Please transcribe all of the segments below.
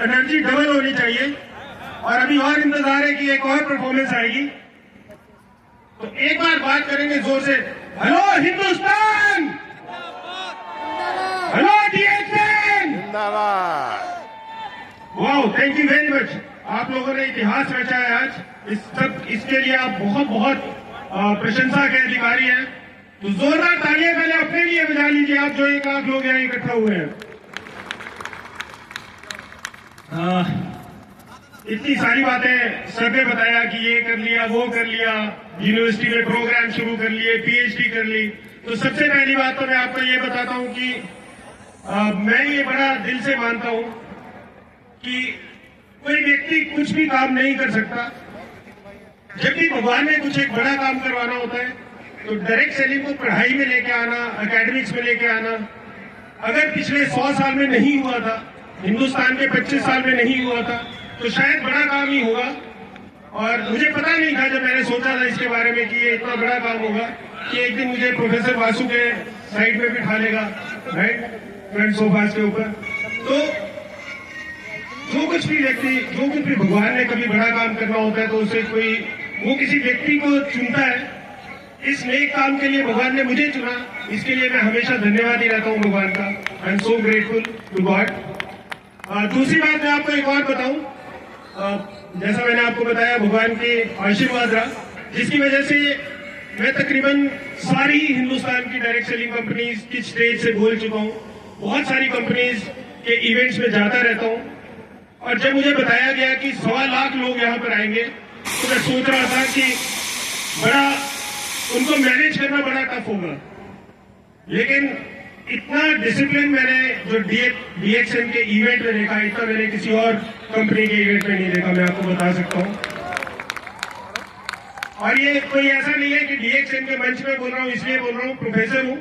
Energy double होनी चाहिए और अभी और इंतजार है कि एक और परफॉर्मेंस आएगी। तो एक बार बात करेंगे जोर से, हेलो हिंदुस्तान, हेलो डीएक्सन, जिंदाबाद। Wow, thank you very much. आप लोगों ने इतिहास रचा है आज, इसके लिए आप बहुत बहुत प्रशंसा के अधिकारी हैं। तो जोरदार तालियां पहले अपने लिए बजा लीजिए आप जो 1 लाख लोग यहाँ इकट्ठा हुए हैं। इतनी सारी बातें सर ने बताया कि ये कर लिया, वो कर लिया, यूनिवर्सिटी में प्रोग्राम शुरू कर लिए, पीएचडी कर ली। तो सबसे पहली बात तो मैं आपको ये बताता हूं कि मैं ये बड़ा दिल से मानता हूं कि कोई व्यक्ति कुछ भी काम नहीं कर सकता। जब भी भगवान ने कुछ एक बड़ा काम करवाना होता है तो डायरेक्ट सेलिंग को पढ़ाई में लेके आना, एकेडमिक्स में लेके आना, अगर पिछले 100 साल में नहीं हुआ था, हिंदुस्तान के 25 साल में नहीं हुआ था, तो शायद बड़ा काम ही होगा। और मुझे पता नहीं था जब मैंने सोचा था इसके बारे में कि ये इतना बड़ा काम होगा कि एक दिन मुझे प्रोफेसर वासु के साइड में बिठा लेगा, राइट, फ्रंट सोफास के ऊपर। तो जो कुछ भी भगवान ने कभी बड़ा काम करना होता है तो उसे वो किसी व्यक्ति को चुनता है। इस नेक काम के लिए भगवान ने मुझे चुना, इसके लिए मैं हमेशा धन्यवाद ही रहता हूं भगवान का। I am so grateful to God. दूसरी बात मैं आपको एक और बताऊं, जैसा मैंने आपको बताया भगवान के आशीर्वाद रहा, जिसकी वजह से मैं तकरीबन सारी हिंदुस्तान की डायरेक्ट सेलिंग कंपनीज की स्टेज से बोल चुका हूं, बहुत सारी कंपनीज के इवेंट्स में जाता रहता हूं। और जब मुझे बताया गया कि 1.25 लाख लोग यहाँ पर आएंगे तो मैं सोच रहा था कि उनको मैनेज करना बड़ा टफ होगा, लेकिन इतना डिसिप्लिन मैंने जो डीएक्सन के इवेंट में देखा, इतना मैंने किसी और कंपनी के इवेंट में नहीं देखा, मैं आपको बता सकता हूं। और ये कोई ऐसा नहीं है कि डीएक्सन के मंच में बोल रहा हूं इसलिए बोल रहा हूं, प्रोफेसर हूं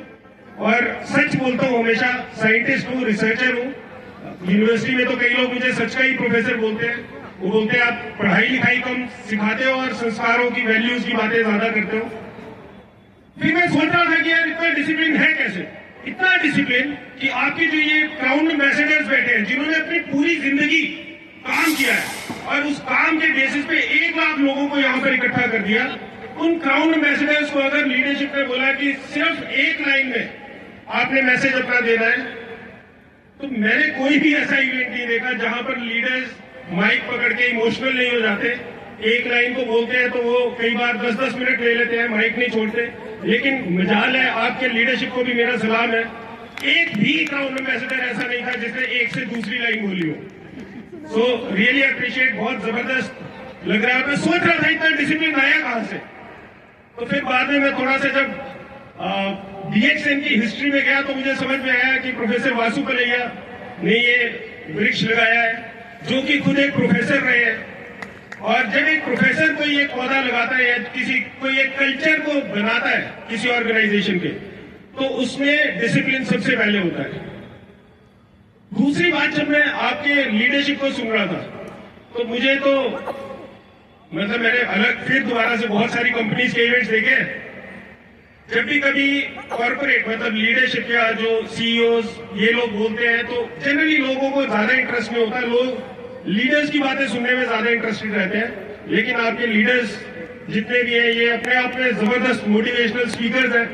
और सच बोलता हूं, हमेशा साइंटिस्ट हूं, रिसर्चर हूं। यूनिवर्सिटी में तो कई लोग मुझे सच का ही प्रोफेसर बोलते हैं। वो बोलते हैं आप पढ़ाई लिखाई कम सिखाते हो और संस्कारों की, वैल्यूज की बातें ज्यादा करते हो। फिर मैं सोच रहा था कि यार इतना डिसिप्लिन है कैसे, इतना डिसिप्लिन कि आपके जो ये क्राउन एम्बेसडर्स बैठे हैं जिन्होंने अपनी पूरी जिंदगी काम किया है और उस काम के बेसिस पे 1 लाख लोगों को यहाँ पर इकट्ठा कर दिया, उन क्राउन एम्बेसडर्स को अगर लीडरशिप ने बोला कि सिर्फ 1 लाइन में आपने मैसेज अपना देना है, तो मैंने कोई भी ऐसा इवेंट नहीं देखा जहां पर लीडर्स माइक पकड़ के इमोशनल नहीं हो जाते। 1 लाइन को बोलते हैं तो वो कई बार 10-10 मिनट ले लेते हैं, माइक नहीं छोड़ते। लेकिन मजाल है, आपके लीडरशिप को भी मेरा सलाम है, एक भी क्राउन एम्बेसडर ऐसा नहीं था जिसने एक से दूसरी लाइन बोली हो। सो रियली अप्रिशिएट, बहुत जबरदस्त लग रहा है। मैं सोच रहा था इतना डिसिप्लिन आया कहां से। तो फिर बाद में मैं थोड़ा सा जब डीएक्सन की हिस्ट्री में गया तो मुझे समझ में आया कि प्रोफेसर वासु कलैया ने ये वृक्ष लगाया है, जो कि खुद एक प्रोफेसर रहे हैं। और जब एक प्रोफेसर कोई एक पौधा लगाता है या कोई एक कल्चर को बनाता है किसी ऑर्गेनाइजेशन के, तो उसमें डिसिप्लिन सबसे पहले होता है। दूसरी बात, जब मैं आपके लीडरशिप को सुन रहा था तो मुझे तो मतलब मैंने अलग फिर दोबारा से बहुत सारी कंपनीज के इवेंट्स देखे। जब भी कभी कॉर्पोरेट मतलब लीडरशिप या जो सीईओज ये लोग बोलते हैं तो जनरली लोगों को ज्यादा इंटरेस्ट में होता है, लोग लीडर्स की बातें सुनने में ज्यादा इंटरेस्टेड रहते हैं। लेकिन आपके लीडर्स जितने भी हैं ये अपने आप में जबरदस्त मोटिवेशनल स्पीकर्स हैं,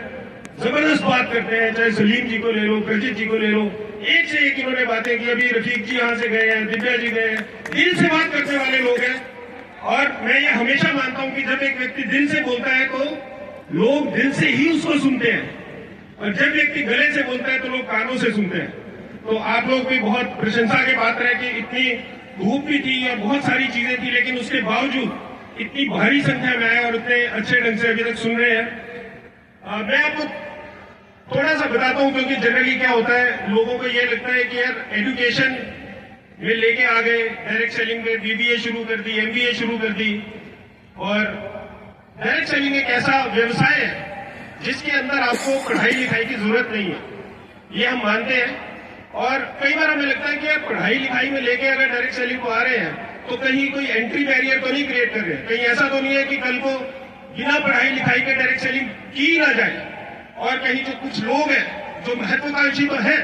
जबरदस्त बात करते हैं। चाहे सलीम जी को ले लो, प्रजित जी को ले लो, एक से एक इन्होंने बातें की। अभी रफीक जी यहाँ से गए हैं, दिव्या जी गए हैं, दिल से बात करने वाले लोग हैं। और मैं ये हमेशा मानता हूं कि जब एक व्यक्ति दिल से बोलता है तो लोग दिल से ही उसको सुनते हैं, और जब व्यक्ति गले से बोलता है तो लोग कानों से सुनते हैं। तो आप लोग भी बहुत प्रशंसा के पात्र है कि इतनी धूप भी थी और बहुत सारी चीजें थी, लेकिन उसके बावजूद इतनी भारी संख्या में आए और इतने अच्छे ढंग से अभी तक सुन रहे हैं। मैं आपको थोड़ा सा बताता हूं, क्योंकि जनरली क्या होता है, लोगों को यह लगता है कि यार एजुकेशन में लेके आ गए, डायरेक्ट सेलिंग में बीबीए शुरू कर दी, एमबीए शुरू कर दी। और डायरेक्ट सेलिंग एक ऐसा व्यवसाय है जिसके अंदर आपको पढ़ाई लिखाई की जरूरत नहीं है, ये हम मानते हैं। और कई बार हमें लगता है कि यार पढ़ाई लिखाई में लेके अगर डायरेक्ट सेलिंग को आ रहे हैं तो कहीं कोई एंट्री बैरियर तो नहीं क्रिएट कर रहे हैं, कहीं ऐसा तो नहीं है कि कल को बिना पढ़ाई लिखाई के डायरेक्ट सेलिंग की ना जाए। और कहीं जो कुछ लोग हैं जो महत्वाकांक्षी तो है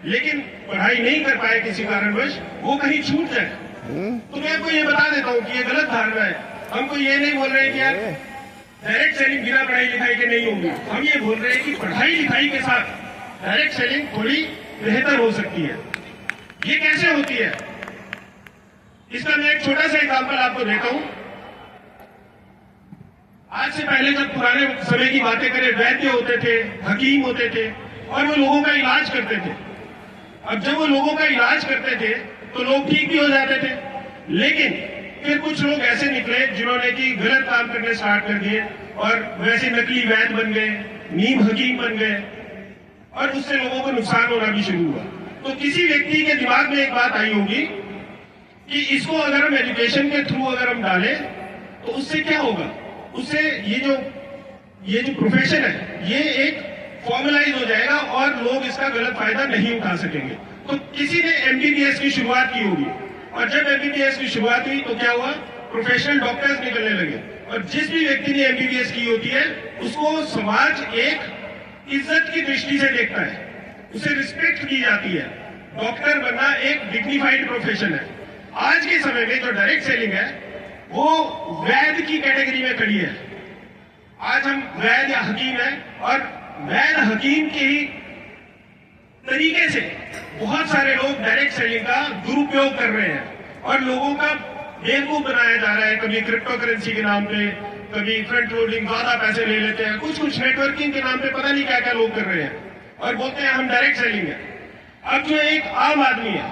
लेकिन पढ़ाई नहीं कर पाए किसी कारणवश, वो कहीं छूट जाए। तो मैं आपको ये बता देता हूँ कि ये गलत धारणा है। हमको ये नहीं बोल रहे हैं कि यार डायरेक्ट सेलिंग बिना पढ़ाई लिखाई के नहीं होगी, हम ये बोल रहे हैं कि पढ़ाई लिखाई के साथ डायरेक्ट सेलिंग थोड़ी बेहतर हो सकती है। ये कैसे होती है, इसका मैं एक छोटा सा एग्जांपल आपको देता हूं। आज से पहले जब पुराने समय की बातें करें, वैद्य होते थे, हकीम होते थे और वो लोगों का इलाज करते थे। अब जब वो लोगों का इलाज करते थे तो लोग ठीक भी हो जाते थे, लेकिन फिर कुछ लोग ऐसे निकले जिन्होंने कि गलत काम करने स्टार्ट कर दिए और वैसे नकली वैद्य बन गए, नीम हकीम बन गए और उससे लोगों को नुकसान होना भी शुरू हुआ। तो किसी व्यक्ति के दिमाग में एक बात आई होगी कि इसको अगर हम एजुकेशन के थ्रू अगर हम डालें तो उससे क्या होगा, उससे ये जो प्रोफेशन है ये एक फॉर्मलाइज हो जाएगा और लोग इसका गलत फायदा नहीं उठा सकेंगे। तो किसी ने एमबीबीएस की शुरुआत की होगी और जब एमबीबीएस की शुरुआत हुई तो क्या हुआ, प्रोफेशनल डॉक्टर्स निकलने लगे और जिस भी व्यक्ति ने एमबीबीएस की होती है उसको समाज एक इज्जत की दृष्टि से देखता है, उसे रिस्पेक्ट की जाती है। डॉक्टर बनना एक डिग्निफाइड प्रोफेशन है। आज के समय में जो डायरेक्ट सेलिंग है वो वैद्य की कैटेगरी में खड़ी है। आज हम वैद्य या हकीम है और वैद्य हकीम के ही तरीके से बहुत सारे लोग डायरेक्ट सेलिंग का दुरुपयोग कर रहे हैं और लोगों का बेवकूफ बनाया जा रहा है। कभी क्रिप्टो करेंसी के नाम पे, कभी फ्रंट लोडिंग, ज्यादा पैसे ले लेते हैं, कुछ नेटवर्किंग के नाम पे पता नहीं क्या क्या लोग कर रहे हैं और बोलते हैं हम डायरेक्ट सेलिंग है। अब जो एक आम आदमी है,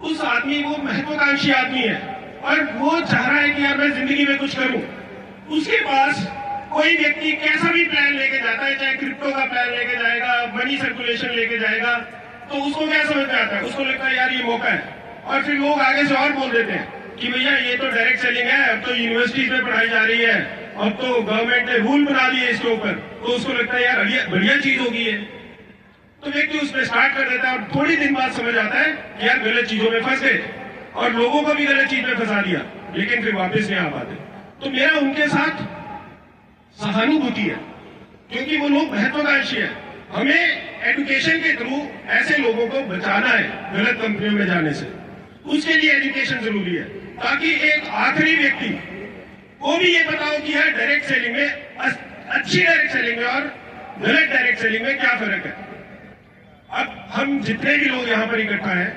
उस आदमी वो महत्वाकांक्षी आदमी है और वो चाह रहा है कि यार मैं जिंदगी में कुछ करूं। उसके पास कोई व्यक्ति कैसा भी प्लान लेके जाता है, चाहे क्रिप्टो का प्लान लेके जाएगा, मनी सर्कुलेशन लेके जाएगा, तो उसको क्या समझ में आता है, उसको लगता है यार ये मौका है। और फिर लोग आगे से और बोल देते हैं कि भैया ये तो डायरेक्ट सेलिंग है, अब तो यूनिवर्सिटीज में पढ़ाई जा रही है, अब तो गवर्नमेंट ने रूल बना दिए इसके ऊपर, तो उसको लगता है यार बढ़िया चीज होगी ये। तो व्यक्ति उसमें स्टार्ट कर देता है और थोड़ी दिन बाद समझ आता है कि यार गलत चीजों में फंस गए और लोगों को भी गलत चीज में फंसा दिया, लेकिन फिर वापस नहीं आ पाते। तो मेरा उनके साथ सहानुभूति है क्योंकि वो लोग महत्वाकांक्षी है। हमें एजुकेशन के थ्रू ऐसे लोगों को बचाना है गलत कंपनियों में जाने से। उसके लिए एजुकेशन जरूरी है ताकि एक आखिरी व्यक्ति को भी ये पता हो कि यार डायरेक्ट सेलिंग में, अच्छी डायरेक्ट सेलिंग में और गलत डायरेक्ट सेलिंग में क्या फर्क है। अब हम जितने भी लोग यहाँ पर इकट्ठा हैं,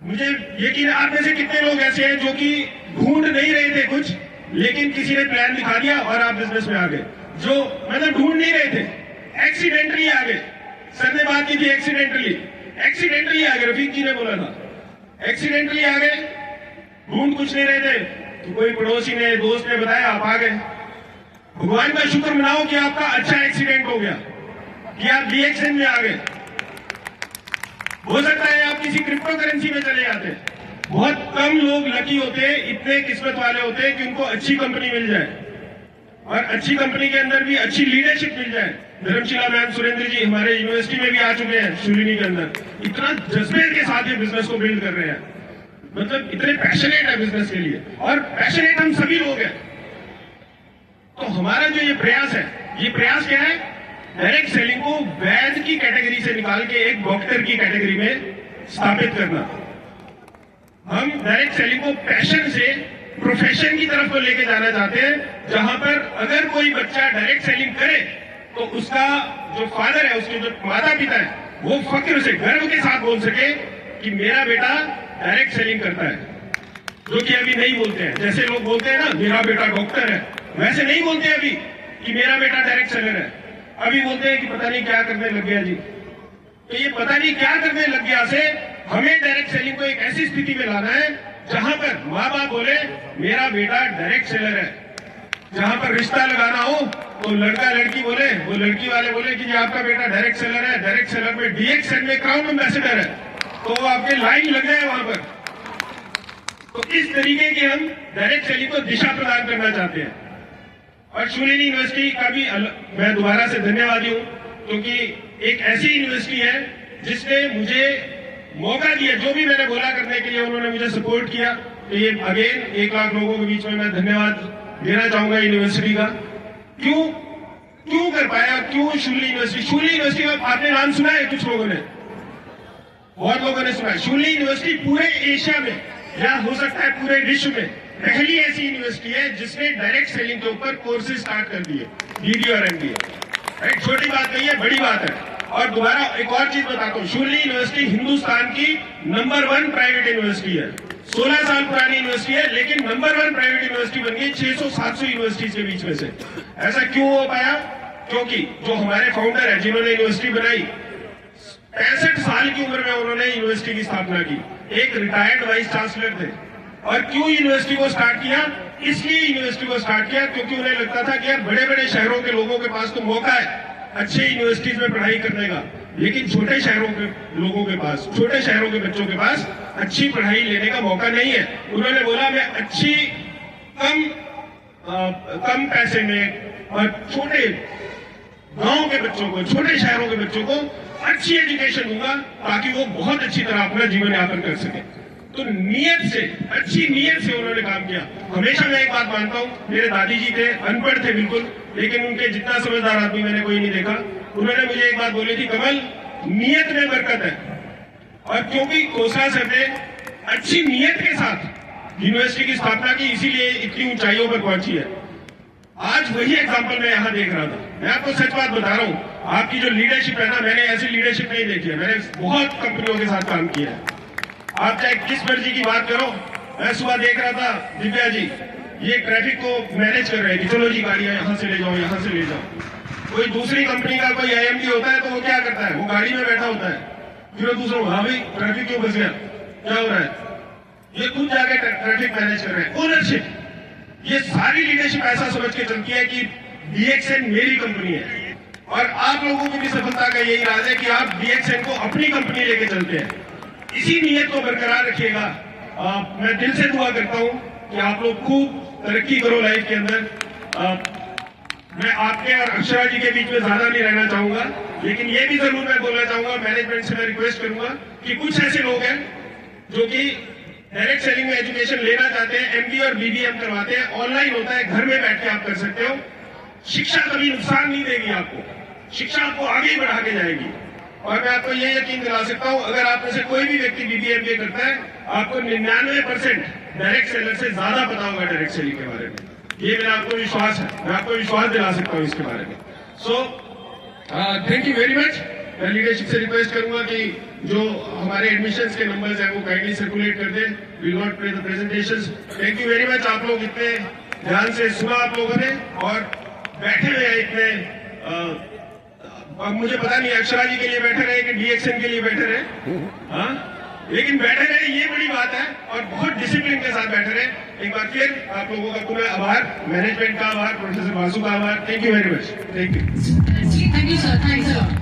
मुझे यकीन है आप में से कितने लोग ऐसे हैं जो कि ढूंढ नहीं रहे थे कुछ, लेकिन किसी ने प्लान दिखा दिया और आप बिजनेस में आ गए। जो मतलब ढूंढ नहीं रहे थे, एक्सीडेंटली आ गए। सर ने बात की थी एक्सीडेंटली आ गए, रफीक जी ने बोला था एक्सीडेंटली आ गए, ढूंढ कुछ नहीं रहे थे, तो कोई पड़ोसी ने, दोस्त ने बताया, आप आ गए। भगवान का शुक्र मनाओ कि आपका अच्छा एक्सीडेंट हो गया, कि आप डीएक्सएन में आ गए। हो सकता है आप किसी क्रिप्टो करेंसी में चले जाते। बहुत कम लोग लकी होते, इतने किस्मत वाले होते कि उनको अच्छी कंपनी मिल जाए और अच्छी कंपनी के अंदर भी अच्छी लीडरशिप मिल जाए। धर्मशिला मैम, सुरेंद्र जी हमारे यूनिवर्सिटी में भी आ चुके हैं, शूलिनी के अंदर इतना जज्बे के साथ ये बिजनेस को बिल्ड कर रहे हैं, मतलब इतने पैशनेट है बिजनेस के लिए और पैशनेट हम सभी लोग हैं। तो हमारा जो ये प्रयास है, ये प्रयास क्या है, डायरेक्ट सेलिंग को वैद्य की कैटेगरी से निकाल के एक डॉक्टर की कैटेगरी में स्थापित करना। हम डायरेक्ट सेलिंग को पैशन से प्रोफेशन की तरफ को लेके जाना चाहते हैं, जहां पर अगर कोई बच्चा डायरेक्ट सेलिंग करे तो उसका जो फादर है, उसके जो माता पिता है, वो फक्र से, गर्व के साथ बोल सके कि मेरा बेटा डायरेक्ट सेलिंग करता है। जो कि अभी नहीं बोलते हैं, जैसे लोग बोलते हैं ना मेरा बेटा डॉक्टर है, वैसे नहीं बोलते अभी कि मेरा बेटा डायरेक्ट सेलर है। अभी बोलते हैं कि पता नहीं क्या करने लग गया जी। तो ये पता नहीं क्या करने लग गया से हमें डायरेक्ट सेलिंग को एक ऐसी स्थिति में लाना है जहां पर माँ बाप बोले मेरा बेटा डायरेक्ट सेलर है। जहां पर रिश्ता लगाना हो तो लड़का लड़की बोले, वो लड़की वाले बोले कि आपका बेटा डायरेक्ट सेलर है, डायरेक्ट सेलर में डीएक्सएन में क्राउन एम्बेसडर है, तो वो आपके लाइन लग जाए वहां पर। तो इस तरीके की हम डायरेक्ट सेलिंग को दिशा प्रदान करना चाहते हैं। और शूलिनी यूनिवर्सिटी का भी मैं दोबारा से धन्यवादी हूं क्योंकि एक ऐसी यूनिवर्सिटी है जिसने मुझे मौका दिया, जो भी मैंने बोला करने के लिए उन्होंने मुझे सपोर्ट किया। तो ये अगेन 1 लाख लोगों के बीच में मैं धन्यवाद देना चाहूंगा यूनिवर्सिटी का। क्यों कर पाया, क्यों शूलिनी यूनिवर्सिटी का आपने नाम सुना है कुछ लोगों ने? बहुत लोगों ने सुना है। शूली यूनिवर्सिटी पूरे एशिया में या हो सकता है पूरे विश्व में पहली ऐसी यूनिवर्सिटी है जिसने डायरेक्ट सेलिंग के ऊपर कोर्सेज स्टार्ट कर दिए, बीबीए और एमबीए। राइट, छोटी बात नहीं है, बड़ी बात है। और दोबारा एक और चीज बताता हूँ, शूली यूनिवर्सिटी हिंदुस्तान की नंबर 1 प्राइवेट यूनिवर्सिटी है। 16 साल पुरानी यूनिवर्सिटी है, लेकिन नंबर 1 प्राइवेट यूनिवर्सिटी बन गई 600-700 यूनिवर्सिटीज के बीच में से। ऐसा क्यों हो पाया? क्योंकि जो हमारे फाउंडर है जिन्होंने यूनिवर्सिटी बनाई, 65 साल की उम्र में उन्होंने यूनिवर्सिटी की स्थापना की। एक रिटायर्ड वाइस चांसलर थे। और क्यों यूनिवर्सिटी को स्टार्ट किया? इसलिए यूनिवर्सिटी को स्टार्ट किया क्योंकि उन्हें लगता था कि यार बड़े बड़े शहरों के लोगों के पास तो मौका है अच्छे यूनिवर्सिटीज में पढ़ाई करने का, लेकिन छोटे शहरों के लोगों के पास, छोटे शहरों के बच्चों के पास अच्छी पढ़ाई लेने का मौका नहीं है। उन्होंने बोला मैं अच्छी कम पैसे में और छोटे गांव के बच्चों को, छोटे शहरों के बच्चों को अच्छी एजुकेशन दूंगा ताकि वो बहुत अच्छी तरह अपना जीवन यापन कर सके। तो नीयत से, अच्छी नीयत से उन्होंने काम किया। हमेशा मैं एक बात मानता हूं, मेरे दादी जी थे, अनपढ़ थे बिल्कुल, लेकिन उनके जितना समझदार आदमी मैंने कोई नहीं देखा। उन्होंने मुझे एक बात बोली थी, कमल नीयत में बरकत है। और क्योंकि खोसला सर ने अच्छी नीयत के साथ यूनिवर्सिटी की स्थापना की, इसीलिए इतनी ऊंचाइयों पर पहुंची है। आज वही एग्जाम्पल मैं यहाँ देख रहा था। मैं आपको सच बात बता रहा हूँ, आपकी जो लीडरशिप है ना, मैंने ऐसी लीडरशिप नहीं देखी है। मैंने बहुत कंपनियों के साथ काम किया है। आप चाहे किस मर्जी की बात करो, मैं सुबह देख रहा था दिव्या जी ये ट्रैफिक को मैनेज कर रहे हैं कि चलो जी गाड़ियां यहाँ से ले जाओ, यहाँ से ले जाओ। कोई दूसरी कंपनी का कोई आईएमडी होता है तो वो क्या करता है, वो गाड़ी में बैठा होता है, फिर वो दूसरों, हाँ भाई ट्रैफिक क्यों फंस गया, क्या हो रहा है, ये खुद जाके ट्रैफिक मैनेज कर रहे हैं। ओनरशिप, ये सारी लीडरशिप ऐसा समझ के चलती है कि डीएक्सएन मेरी कंपनी है। और आप लोगों की भी सफलता का यही राज है कि आप डीएक्सएन को अपनी कंपनी लेके चलते हैं। इसी नीयत को बरकरार रखिएगा। मैं दिल से दुआ करता हूं कि आप लोग खूब तरक्की करो लाइफ के अंदर। मैं आपके और अक्षरा जी के बीच में ज्यादा नहीं रहना चाहूंगा, लेकिन ये भी जरूर मैं बोलना चाहूंगा, मैनेजमेंट से मैं रिक्वेस्ट करूंगा कि कुछ ऐसे लोग हैं जो कि डायरेक्ट सेलिंग में एजुकेशन लेना चाहते हैं, एमबी और बीबीएम करवाते हैं, ऑनलाइन होता है, घर में बैठ के आप कर सकते हो। शिक्षा कभी नुकसान नहीं देगी आपको, शिक्षा आपको आगे ही बढ़ा के जाएगी। और मैं आपको ये यकीन दिला सकता हूं, अगर आप में से कोई भी व्यक्ति बीबीएमबीए करता है, आपको 99% डायरेक्ट सेलर से ज्यादा पता होगा डायरेक्ट सेलिंग के बारे में। ये मेरा आपको विश्वास है, मैं आपको विश्वास दिला सकता हूं इसके बारे में। So thank you very much. मैं लीडरशिप से रिक्वेस्ट करूंगा कि जो हमारे एडमिशंस के नंबर्स हैं वो काइंडली सर्कुलेट कर दें। Will not play the presentations. Thank you very much. आप लोग इतने ध्यान से सुना आप लोगों ने और बैठे हुए हैं इतने। अब मुझे पता नहीं अक्षरा जी के लिए बैठे रहे कि डीएक्सएन के लिए बैठे रहे, हाँ, लेकिन बैठे रहे ये बड़ी बात है और बहुत डिसिप्लिन के साथ बैठे रहे। एक बार फिर आप लोगों का पूरा आभार, मैनेजमेंट का आभार, प्रोफेसर वासु का आभार। Thank you very much. Thank you. Thank you, sir. Thanks a lot.